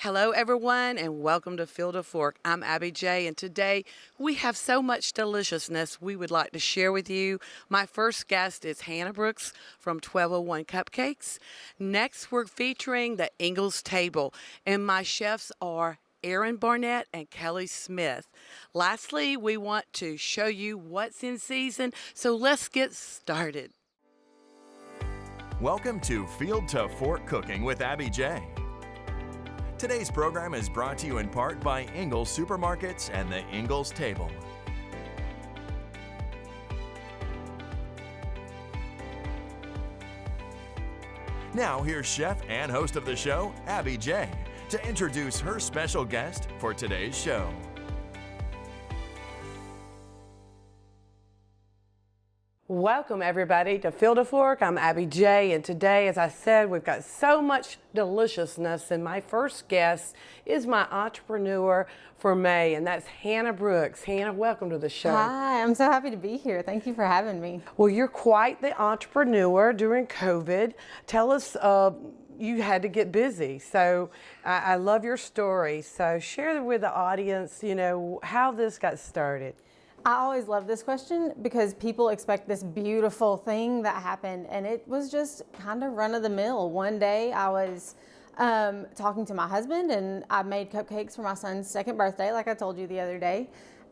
Hello, everyone, and welcome to Field of Fork. I'm Abby J, and today we have so much deliciousness we would like to share with you. My first guest is Hannah Brooks from 1201 Cupcakes. Next, we're featuring the Ingalls Table, and my chefs are Aaron Barnett and Kelly Smith. Lastly, we want to show you what's in season, so let's get started. Welcome to Field to Fork Cooking with Abby J. Today's program is brought to you in part by Ingalls Supermarkets and the Ingalls Table. Now here's chef and host of the show, Abby J, to introduce her special guest for today's show. Welcome, everybody, to Field of Fork. I'm Abby J, and today, as I said, we've got so much deliciousness, and my first guest is my entrepreneur for May, and that's Hannah Brooks. Hannah, welcome to the show. Hi, I'm so happy to be here. Thank you for having me. Well, you're quite the entrepreneur during COVID. Tell us, you had to get busy, so I love your story. So share with the audience, how this got started. I always love this question because people expect this beautiful thing that happened, and it was just kind of run of the mill. One day I was talking to my husband, and I made cupcakes for my son's second birthday, like I told you the other day,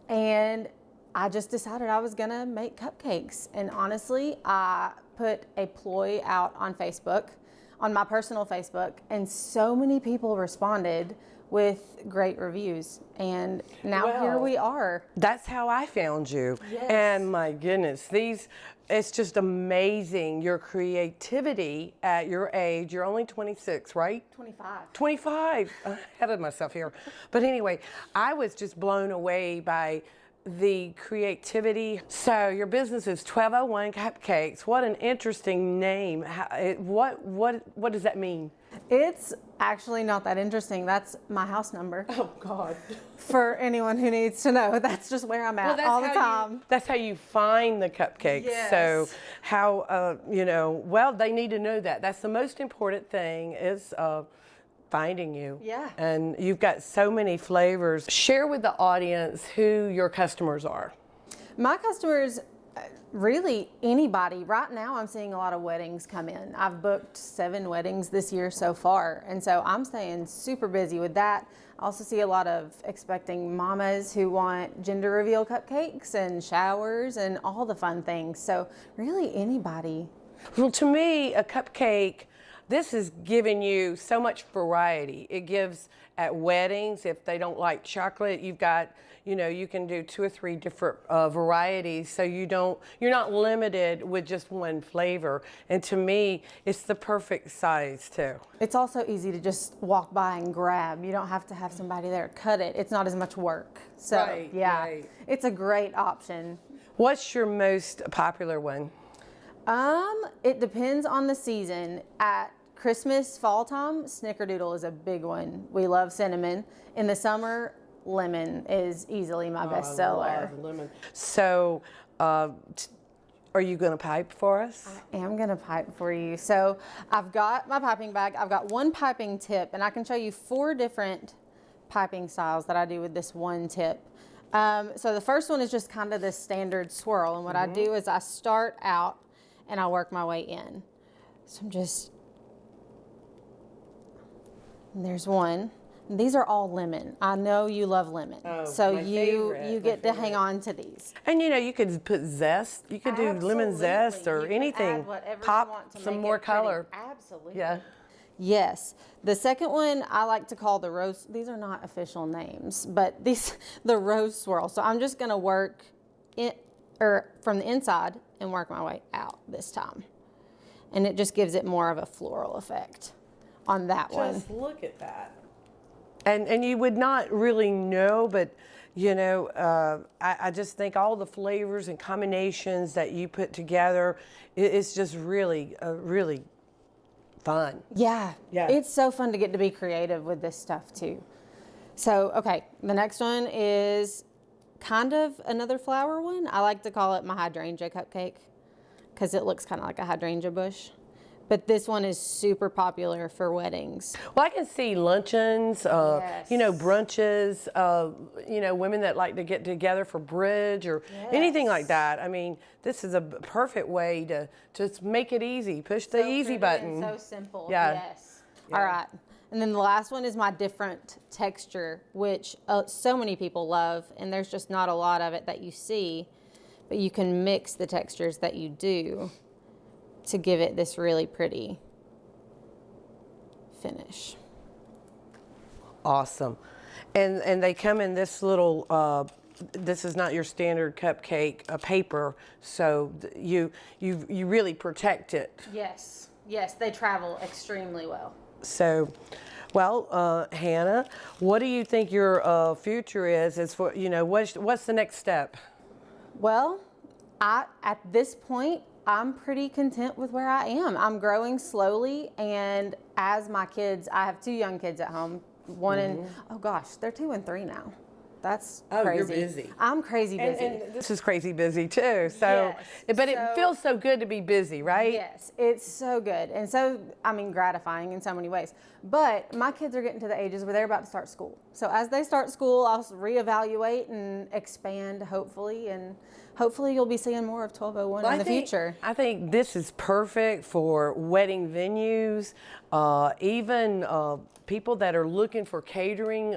and I just decided I was gonna make cupcakes. And honestly, I put a ploy out on Facebook, on my personal Facebook, and so many people responded with great reviews, and now here we are. That's how I found you. Yes. And my goodness, it's just amazing, your creativity at your age. You're only 26, right? 25. 25, ahead of myself here. But anyway, I was just blown away by the creativity. So your business is 1201 Cupcakes. What an interesting name. What does that mean? It's actually not that interesting. That's my house number. Oh, God. For anyone who needs to know, that's just where I'm at all the time. That's how you find the cupcakes. Yes. So how, well, they need to know that. That's the most important thing is finding you. Yeah. And you've got so many flavors. Share with the audience who your customers are. My customers, really anybody. Right now I'm seeing a lot of weddings come in. I've booked 7 weddings this year so far, and so I'm staying super busy with that. I also see a lot of expecting mamas who want gender reveal cupcakes and showers and all the fun things. So really anybody. Well, to me, a cupcake, this is giving you so much variety. It gives at weddings, if they don't like chocolate, you've got, you can do 2 or 3 different varieties, so you're not limited with just one flavor. And to me, it's the perfect size too. It's also easy to just walk by and grab. You don't have to have somebody there to cut it. It's not as much work. So Right, yeah, right. It's a great option. What's your most popular one? It depends on the season. At Christmas, fall time, Snickerdoodle is a big one. We love cinnamon. In the summer, lemon is easily my best seller. I love lemon. So, are you going to pipe for us? I am going to pipe for you. So I've got my piping bag. I've got one piping tip, and I can show you 4 different piping styles that I do with this one tip. So the first one is just kind of the standard swirl, and what I do is I start out and I work my way in. So there's one. These are all lemon. I know you love lemon. Oh, so my you favorite, get to hang on to these. And you could put zest. You could do lemon zest or You can anything. add whatever you Pop want to some make more it pretty. color. Absolutely. Yeah. Yes. The second one I like to call the rose. These are not official names, but the rose swirl. So I'm just going to work from the inside and work my way out this time. And it just gives it more of a floral effect on that one. Just look at that. And you would not really know, but I just think all the flavors and combinations that you put together, it's just really, really fun. Yeah. Yeah. It's so fun to get to be creative with this stuff too. So, okay, the next one is kind of another flower one. I like to call it my hydrangea cupcake because it looks kind of like a hydrangea bush. But this one is super popular for weddings. Well, I can see luncheons, Yes. brunches, women that like to get together for bridge or anything like that. I mean, this is a perfect way to just make it easy. Push the easy button. So simple. Yeah. Yes. All right. And then the last one is my different texture, which so many people love, and there's just not a lot of it that you see, but you can mix the textures that you do to give it this really pretty finish. Awesome. And they come in this little, this is not your standard cupcake paper, so you really protect it. Yes. Yes, they travel extremely well. So, well, Hannah, what do you think your future is? As for what's the next step? Well, at this point, I'm pretty content with where I am. I'm growing slowly, and as my kids, I have 2 young kids at home. One and oh gosh, they're 2 and 3 now. That's crazy. You're busy. I'm crazy busy. And this is crazy busy too. So, Yes. but it feels so good to be busy, right? Yes, it's so good and so, gratifying in so many ways. But my kids are getting to the ages where they're about to start school. So as they start school, I'll reevaluate and expand, hopefully, and hopefully you'll be seeing more of 1201 in the future. I think this is perfect for wedding venues, even people that are looking for catering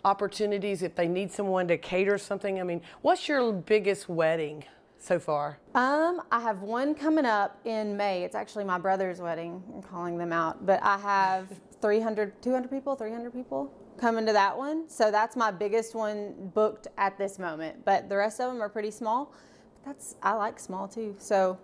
opportunities if they need someone to cater something. I mean, what's your biggest wedding so far? I have one coming up in May. It's actually my brother's wedding. I'm calling them out, but I have 300 people coming to that one. So that's my biggest one booked at this moment. But the rest of them are pretty small. But I like small too. So,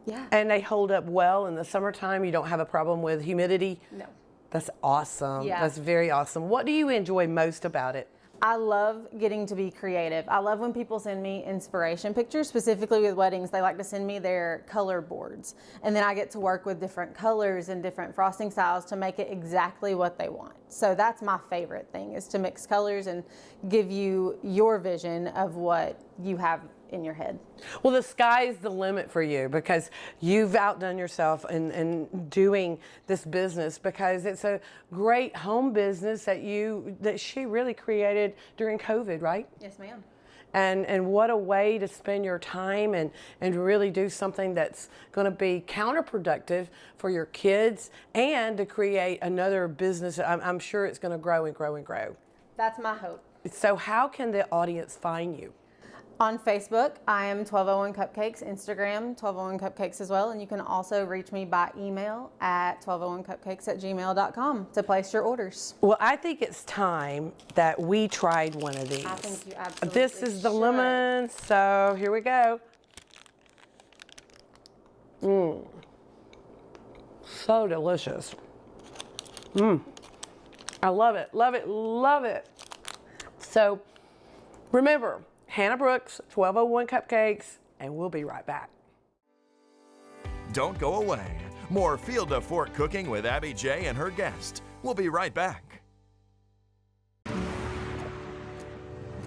yeah. And they hold up well in the summertime. You don't have a problem with humidity? No. That's awesome. Yeah. That's very awesome. What do you enjoy most about it? I love getting to be creative. I love when people send me inspiration pictures, specifically with weddings. They like to send me their color boards. And then I get to work with different colors and different frosting styles to make it exactly what they want. So that's my favorite thing, is to mix colors and give you your vision of what you have in your head. Well, the sky's the limit for you, because you've outdone yourself in doing this business, because it's a great home business that she really created during COVID, right? Yes, ma'am. And what a way to spend your time and really do something that's going to be counterproductive for your kids and to create another business. I'm sure it's going to grow and grow and grow. That's my hope. So how can the audience find you? On Facebook, I am 1201 Cupcakes, Instagram, 1201 Cupcakes as well, and you can also reach me by email at 1201cupcakes@gmail.com to place your orders. Well, I think it's time that we tried one of these. I think you absolutely This is the should. lemon, so here we go. So delicious. I love it, love it, love it. So remember, Hannah Brooks, 1201 Cupcakes, and we'll be right back. Don't go away. More Field to Fork cooking with Abby J and her guest. We'll be right back.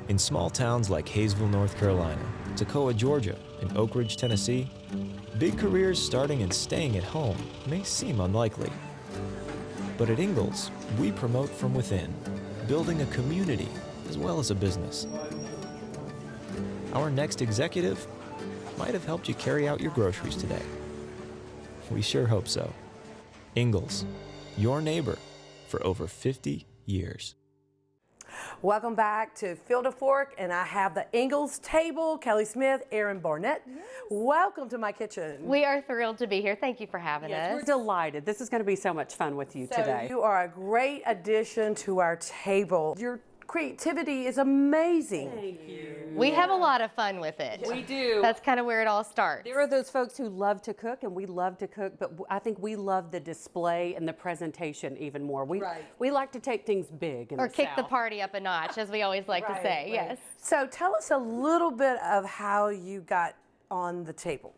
In small towns like Hayesville, North Carolina, Toccoa, Georgia, and Oak Ridge, Tennessee, big careers starting and staying at home may seem unlikely. But at Ingalls, we promote from within, building a community as well as a business. Our next executive might have helped you carry out your groceries today. We sure hope so. Ingalls, your neighbor for over 50 years. Welcome back to Field to Fork, and I have the Ingalls table, Kelly Smith, Aaron Barnett. Yes. Welcome to my kitchen. We are thrilled to be here. Thank you for having us. We're delighted. This is going to be so much fun with you today. You are a great addition to our table. Your creativity is amazing. Thank you. We have a lot of fun with it. We do. That's kind of where it all starts. There are those folks who love to cook, and we love to cook, but I think we love the display and the presentation even more. We like to take things big in or the kick the South. party up a notch, as we always like to say. Right. Yes. So tell us a little bit of how you got on the table.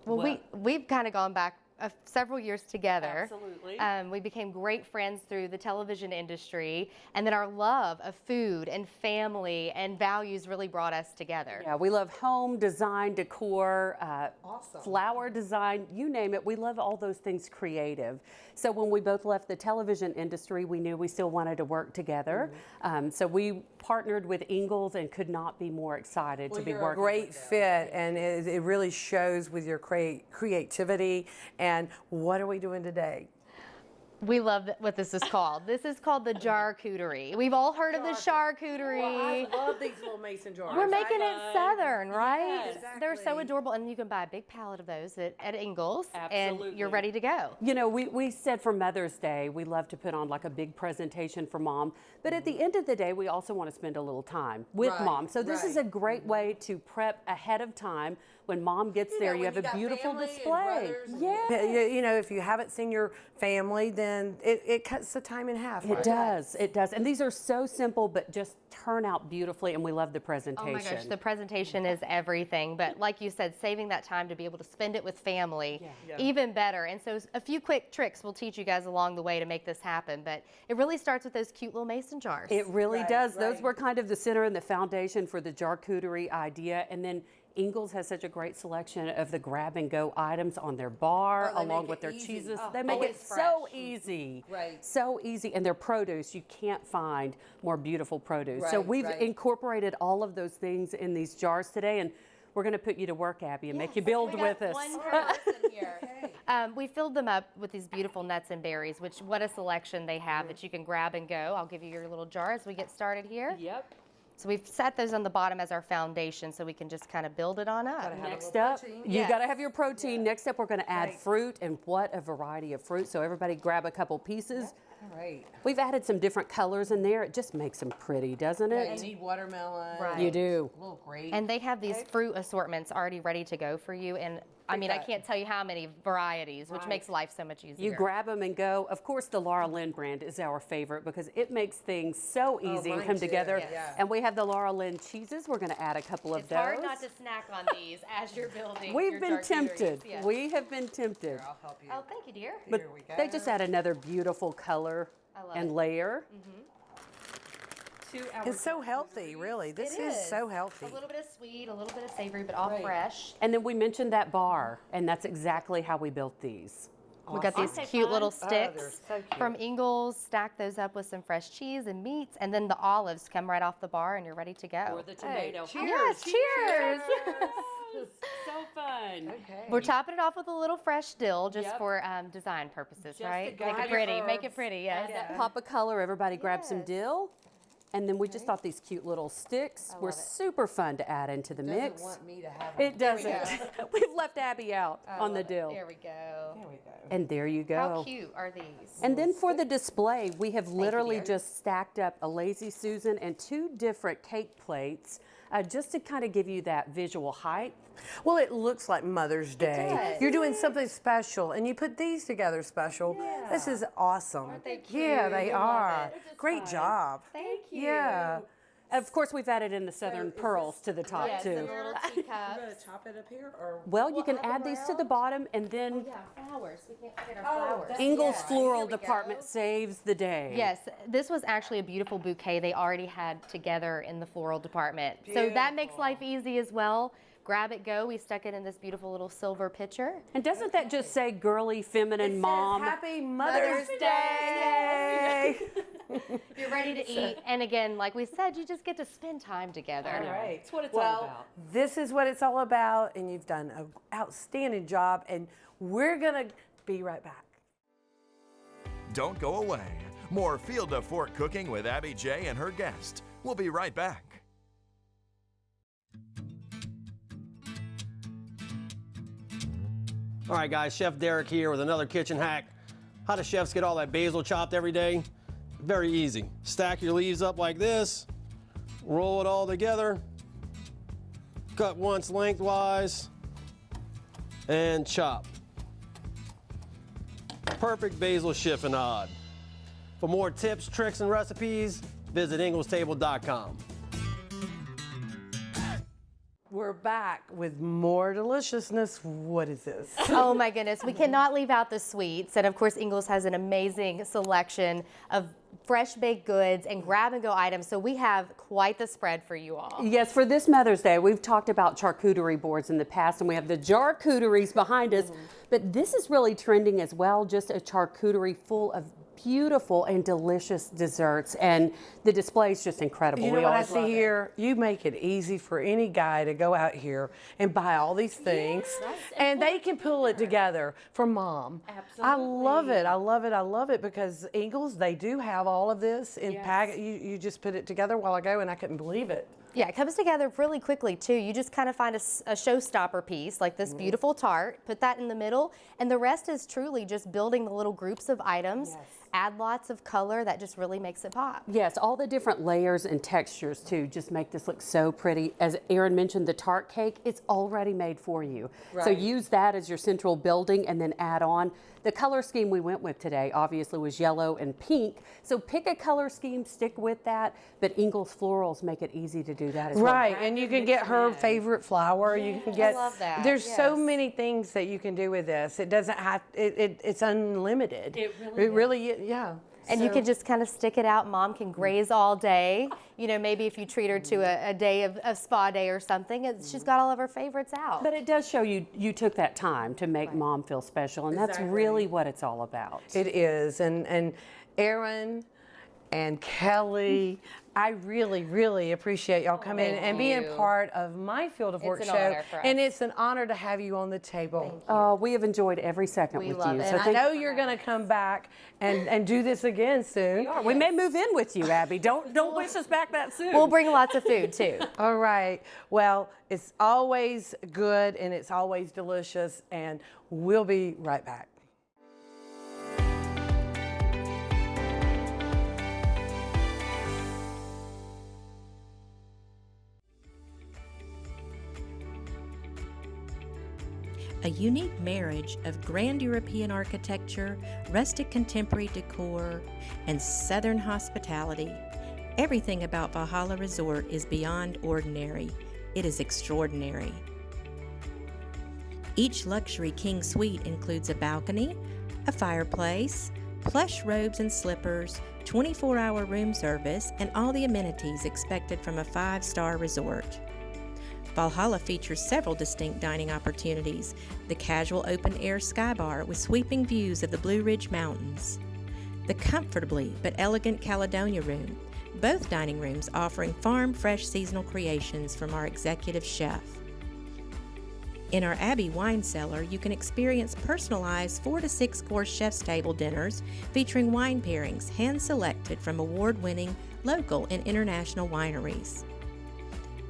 Well, we've kind of gone back several years together. Absolutely. We became great friends through the television industry, and then our love of food and family and values really brought us together. Yeah, we love home design, decor, flower design, you name it. We love all those things creative. So when we both left the television industry, we knew we still wanted to work together. So we partnered with Ingalls and could not be more excited to be You're a working great with them. fit, and it really shows with your creativity. And what are we doing today? We love what this is called. This is called the charcuterie. We've all heard of the charcuterie. love these little mason jars. We're making it Southern, right? Yes. They're so Exactly. adorable, and you can buy a big pallet of those at Ingalls, Absolutely. and you're ready to go. You know, we said for Mother's Day, we love to put on like a big presentation for Mom, but at the end of the day, we also want to spend a little time with Right, Mom. So this is a right. great way to prep ahead of time. When Mom gets there, you have a beautiful display. Yeah. You know, if you haven't seen your family, then it cuts the time in half. It does, it does. And these are so simple, but just turn out beautifully, and we love the Oh presentation. my gosh, the presentation is everything. But like you said, saving that time to be able to spend it with family, even better. And so a few quick tricks we'll teach you guys along the way to make this happen. But it really starts with those cute little mason jars. It really does. Those right. were kind of the center and the foundation for the charcuterie idea. And then Ingalls has such a great selection of the grab-and-go items on their bar, they along make with it their easy. cheeses. Oh, They make it always so fresh. easy. Right. So easy. And their produce, you can't find more beautiful produce. So Right, we've right. incorporated all of those things in these jars today, and we're going to put you to work, Abby, and make you build with us. One person here. We filled them up with these beautiful nuts and berries, which what a selection they have that you can grab and go. I'll give you your little jar as we get started here. Yep. So we've set those on the bottom as our foundation so we can just kind of build it on up. Next up, you Yes. got to have your protein. Next up, we're going to add fruit, and what a variety of fruit. So everybody grab a couple pieces. All right. We've added some different colors in there. It just makes them pretty, doesn't You it? need watermelon. Right. You do. A little grape. And they have these fruit assortments already ready to go for you. And I mean, I can't tell you how many varieties, which makes life so much easier. You grab them and go. Of course, the Laura Lynn brand is our favorite because it makes things so easy and mine come too. together. Yes. And we have the Laura Lynn cheeses. We're going to add a couple of It's those. hard not to snack on these as you're building. We've your been charcuteries. tempted. Yes. We have been tempted. I'll help you. Oh, thank you, dear. But Here we go. they just add another beautiful color I love and it. layer. To our It's so healthy, really. This is so healthy. A little bit of sweet, a little bit of savory, but all fresh. And then we mentioned that bar, and that's exactly how we built these. We got these cute little they're sticks so cute. from Ingalls. Stack those up with some fresh cheese and meats, and then the olives come right off the bar, and you're ready to go. Or the tomato. Yes, cheers! So fun. We're topping it off with a little fresh dill, just for design purposes, right? to Make guide it your pretty. Make it herbs. pretty. Yes. That pop of color, everybody grab some Yes. dill. And then we just thought these cute little sticks were super fun to add into the mix. Doesn't want me to have It doesn't. We've left Abby out on the dill. There we go. There we go. And there you go. How cute are these? And then for the display, we have literally just stacked up a Lazy Susan and 2 different cake plates just to kind of give you that visual height. Well, it looks like Mother's Day. does. You're doing something special, and you put these together special. This is awesome. they cute? Yeah, they We love are. it. They're just Great job. Thank you. Yeah. Of course, we've added in the Southern pearls to the top Yes, too. and the little teacups. Top it up here, or Well, you can add these to the bottom, and then Yeah, flowers. We can't forget our flowers. Ingalls Yes. Floral Here we go. Department saves the day. Yes, this was actually a beautiful bouquet they already had together in the floral department. So that makes life easy as well. Grab it, go. We stuck it in this beautiful little silver pitcher. And doesn't that just say girly, feminine mom? Happy Mother's Day. You're ready to eat. And again, like we said, you just get to spend time together. All right. That's what it's well, all about. This is what it's all about, and you've done an outstanding job, and we're going to be right back. Don't go away. More Field to Fork cooking with Abby J and her guest. We'll be right back. All right, guys, Chef Derek here with another kitchen hack. How do chefs get all that basil chopped every day? Very easy. Stack your leaves up like this, roll it all together, cut once lengthwise, and chop. Perfect basil chiffonade. For more tips, tricks, and recipes, visit inglestable.com. We're back with more deliciousness. What is this? Oh my goodness, we cannot leave out the sweets. And of course, Ingles has an amazing selection of fresh baked goods and grab and go items. So we have quite the spread for you all. Yes, for this Mother's Day, we've talked about charcuterie boards in the past, and we have the charcuteries behind us. But this is really trending as well, just a charcuterie full of beautiful and delicious desserts, and the display is just incredible. You know We what I always love see it. here? You make it easy for any guy to go out here and buy all these things, and they can pull it together for mom. I love it. I love it. I love it because Ingles, they do have all of this in packet. You just put it together a while ago, and I couldn't believe it. Yeah, it comes together really quickly too. You just kind of find a showstopper piece like this beautiful tart, put that in the middle, and the rest is truly just building the little groups of items. Add lots of color, that just really makes it pop. Yes, all the different layers and textures too just make this look so pretty. As Erin mentioned, the tart cake, it's already made for you. So use that as your central building and then add on. The color scheme we went with today obviously was yellow and pink. So pick a color scheme, stick with that, but Ingles Florals make it easy to do that as well. Right, and you can get her favorite flower. You can get. I love that. There's so Yes. many things that you can do with this. It doesn't have. It's unlimited. It really. Yeah. And you can just kind of stick it out. Mom can graze all day. You know, maybe if you treat her to a day of spa day or something, she's got all of her favorites out. But it does show you took that time to make mom feel special, and that's really what it's all about. It is, and Erin and Kelly, I really, really appreciate y'all coming in and being you. part of my Field of Work an show. honor for us. And it's an honor to have you on the table. We have enjoyed every second We with love you. it. So And I know you're going to come back and do this again soon. we may move in with you, Abby. Don't wish us back that soon. We'll bring lots of food too. All right. Well, it's always good and it's always delicious, and we'll be right back. A unique marriage of grand European architecture, rustic contemporary decor, and southern hospitality. Everything about Valhalla Resort is beyond ordinary. It is extraordinary. Each luxury king suite includes a balcony, a fireplace, plush robes and slippers, 24-hour room service, and all the amenities expected from a 5-star resort. Valhalla features several distinct dining opportunities: the casual open-air sky bar with sweeping views of the Blue Ridge Mountains, the comfortably but elegant Caledonia Room, both dining rooms offering farm-fresh seasonal creations from our executive chef. In our Abbey wine cellar, you can experience personalized 4 to 6 course chef's table dinners featuring wine pairings hand-selected from award-winning local and international wineries.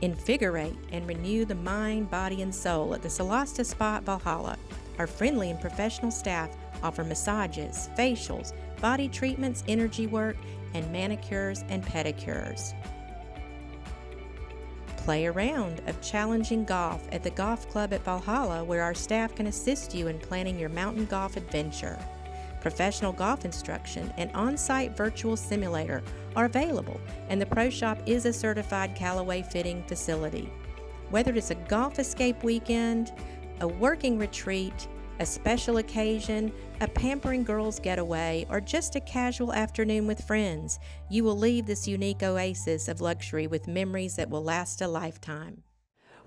Invigorate and renew the mind, body, and soul at the Salsa Spa at Valhalla. Our friendly and professional staff offer massages, facials, body treatments, energy work, and manicures and pedicures. Play a round of challenging golf at the Golf Club at Valhalla, where our staff can assist you in planning your mountain golf adventure. Professional golf instruction and on-site virtual simulator are available, and the Pro Shop is a certified Callaway fitting facility. Whether it's a golf escape weekend, a working retreat, a special occasion, a pampering girls getaway, or just a casual afternoon with friends, you will leave this unique oasis of luxury with memories that will last a lifetime.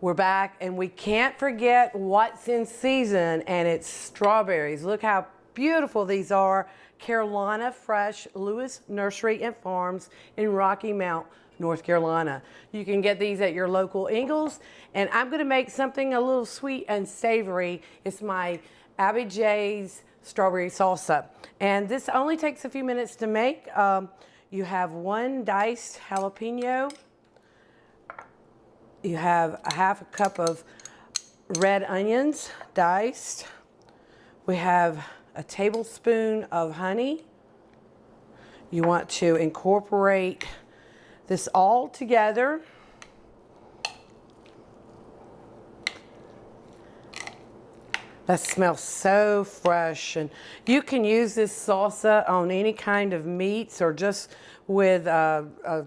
We're back, and we can't forget what's in season, and it's strawberries. Look how beautiful these are. Carolina Fresh Lewis Nursery and Farms in Rocky Mount, North Carolina. You can get these at your local Ingles, and I'm going to make something a little sweet and savory. It's my Abby J's strawberry salsa, and this only takes a few minutes to make. You have 1 diced jalapeno. You have a half a cup of red onions diced. We have a tablespoon of honey. You want to incorporate this all together. That smells so fresh, and you can use this salsa on any kind of meats or just with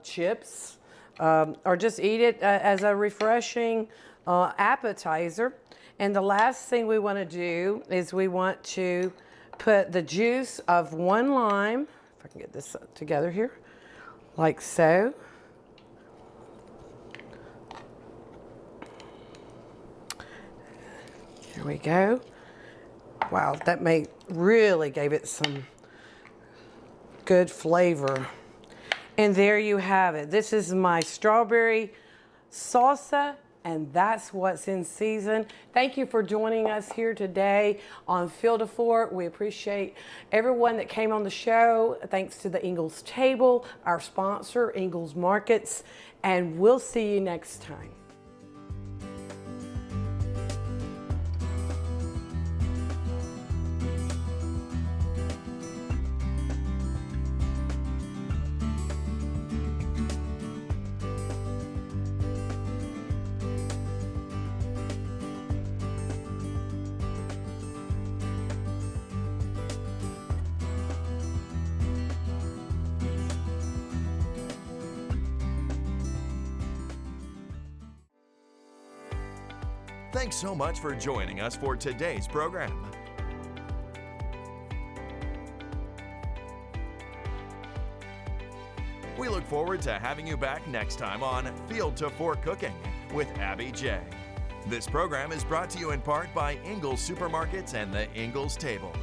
chips, or just eat it as a refreshing appetizer. And the last thing we want to do is we want to put the juice of 1 lime, if I can get this together here, like so. Here we go. Wow, that really gave it some good flavor. And there you have it. This is my strawberry salsa, and that's what's in season. Thank you for joining us here today on Field to Fork. We appreciate everyone that came on the show. Thanks to the Ingalls Table, our sponsor, Ingalls Markets, and we'll see you next time. Thanks so much for joining us for today's program. We look forward to having you back next time on Field to Fork Cooking with Abby J. This program is brought to you in part by Ingalls Supermarkets and the Ingalls Table.